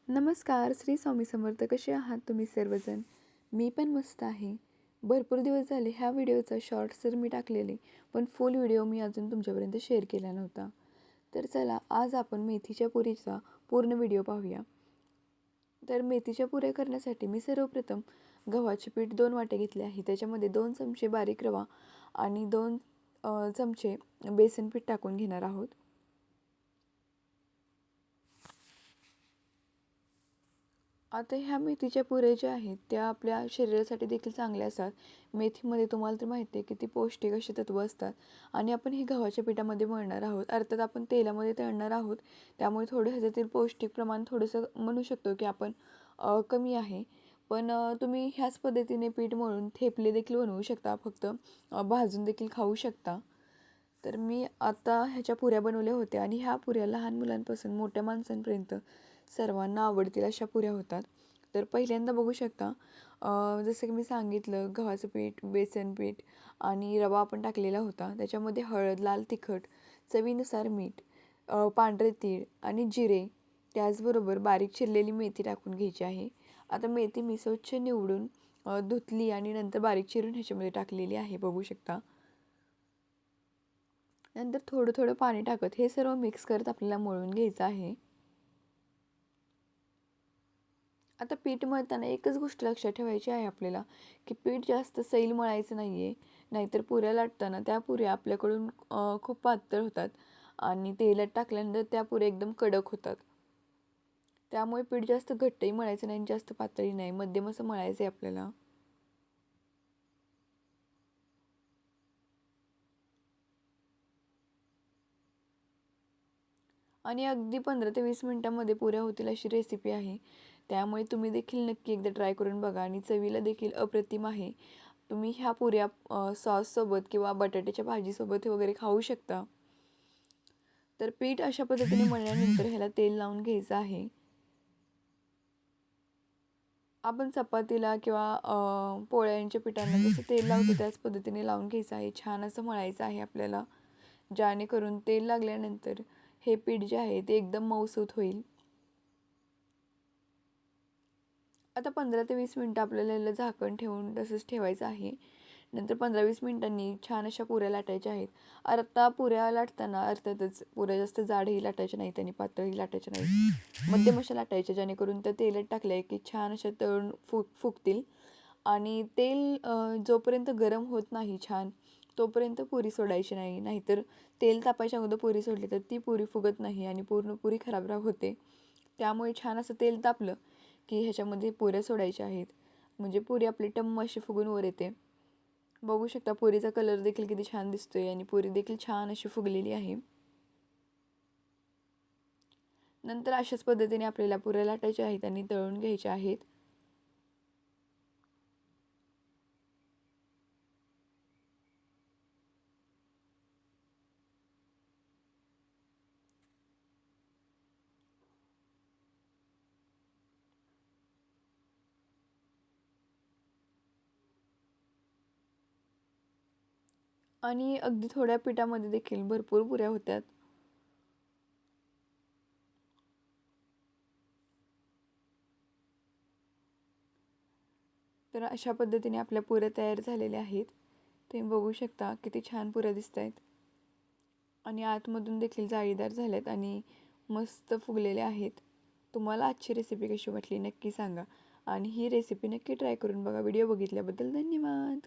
नमस्कार, श्री स्वामी समर्थ. कसे आहात तुम्ही सर्वजण? मी पण मस्त आहे. भरपूर दिवस झाले ह्या व्हिडिओचा शॉर्ट्स तर मी टाकलेले, पण फुल व्हिडिओ मी अजून तुमच्यापर्यंत शेअर केला नव्हता. तर चला, आज आपण मेथीच्या पुरीचा पूर्ण व्हिडिओ पाहूया. तर मेथीच्या पुऱ्या करण्यासाठी मी सर्वप्रथम गव्हाचे पीठ 2 वाटे घेतले आहे. त्याच्यामध्ये 2 चमचे बारीक रवा आणि 2 चमचे बेसन पीठ टाकून घेणार आहोत. आता ह्या मेथीच्या पुऱ्या ज्या आहेत त्या आपल्या शरीरासाठी देखील चांगल्या असतात. मेथीमध्ये तुम्हाला तर माहिती आहे किती पौष्टिक अशी तत्त्व असतात आणि आपण हे गव्हाच्या पिठामध्ये मळणार आहोत. अर्थात आपण तेलामध्ये तळणार आहोत, त्यामुळे थोडं ह्याच्यातील पौष्टिक प्रमाण थोडंसं म्हणू शकतो की आपण कमी आहे. पण तुम्ही ह्याच पद्धतीने पीठ मळून थेपले देखील बनवू शकता, फक्त भाजून देखील खाऊ शकता. तर मी आता ह्याच्या पुऱ्या बनवल्या होत्या आणि ह्या पुऱ्या लहान मुलांपासून मोठ्या माणसांपर्यंत सर्वांना आवडतील अशा पुऱ्या होतात. तर पहिल्यांदा बघू शकता, जसं की मी सांगितलं, गव्हाचं पीठ, बेसन पीठ आणि रवा आपण टाकलेला होता. त्याच्यामध्ये हळद, लाल तिखट, चवीनुसार मीठ, पांढरे तीळ आणि जिरे, त्याचबरोबर बारीक चिरलेली मेथी टाकून घ्यायची आहे. आता मेथी मी स्वच्छ निवडून धुतली आणि नंतर बारीक चिरून ह्याच्यामध्ये टाकलेली आहे, बघू शकता. नंतर थोडं थोडं पाणी टाकत हे सर्व मिक्स करत आपल्याला मळून घ्यायचं आहे. आता पीठ मळताना एकच गोष्ट लक्षात ठेवायची आहे आपल्याला, की पीठ जास्त सैल मळायचं नाही आहे, नाहीतर पुऱ्या लाटताना त्या पुऱ्या आपल्याकडून खूप पातळ होतात आणि तेलात टाकल्यानंतर त्या पुऱ्या एकदम कडक होतात. त्यामुळे पीठ जास्त घट्टही मळायचं नाही, जास्त पातळही नाही, मध्यम असं मळायचं आहे आपल्याला. आणि अगदी 15 ते 20 मिनिटांमध्ये पुऱ्या होतील अशी रेसिपी आहे. त्यामुळे तुम्ही देखील नक्की एकदा ट्राय करून बघा आणि चवीला देखील अप्रतिम आहे. तुम्ही ह्या पुऱ्या सॉससोबत किंवा बटाट्याच्या भाजीसोबत वगैरे खाऊ शकता. तर पीठ अशा पद्धतीने मळल्यानंतर ह्याला तेल लावून घ्यायचं आहे. आपण चपातीला किंवा पोळ्यांच्या पिठांना जसं तेल लावतो त्याच पद्धतीने लावून घ्यायचं आहे. छान असं मळायचं आहे आपल्याला, जेणेकरून तेल लागल्यानंतर हे पीठ जे आहे ते एकदम मऊसूत होईल. आता 15 ते 20 मिनटं आपल्याला याला झाकण ठेवून तसंच ठेवायचं आहे. नंतर 15-20 मिनिटांनी छान अशा पुऱ्या लाटायच्या आहेत. आता पुऱ्या लाटताना अर्थातच पुऱ्या जास्त जाडही लाटायच्या नाहीत आणि पातळही लाटायच्या नाहीत. मध्यम अशा लाटायच्या, जेणेकरून त्या तेलात टाकल्या की छान अशा तळून फुगतील. आणि तेल जोपर्यंत गरम होत नाही छान, तोपर्यंत पुरी सोडायची नाही. नाहीतर तेल तापायच्या अगोदर पुरी सोडली तर ती पुरी फुगत नाही आणि पूर्ण पुरी खराब होते. त्यामुळे छान असं तेल तापलं की ह्याच्यामध्ये पुऱ्या सोडायच्या आहेत. म्हणजे पुरी आपली टम्म अशी फुगून वर येते. बघू शकता पुरीचा कलर देखील किती छान दिसतोय आणि पुरी देखील छान अशी फुगलेली आहे. नंतर अशाच पद्धतीने आपल्याला पुऱ्या लाटायच्या आहेत आणि तळून घ्यायच्या आहेत. आणि अगदी थोड्या पिठामध्ये देखील भरपूर पुऱ्या होत्यात. तर अशा पद्धतीने आपल्या पुऱ्या तयार झालेल्या आहेत. तुम्ही बघू शकता किती छान पुऱ्या दिसत आहेत आणि आतमधून देखील जाळीदार झाल्यात आणि मस्त फुगलेले आहेत. तुम्हाला आजची रेसिपी कशी वाटली नक्की सांगा आणि ही रेसिपी नक्की ट्राय करून बघा. व्हिडिओ बघितल्याबद्दल धन्यवाद.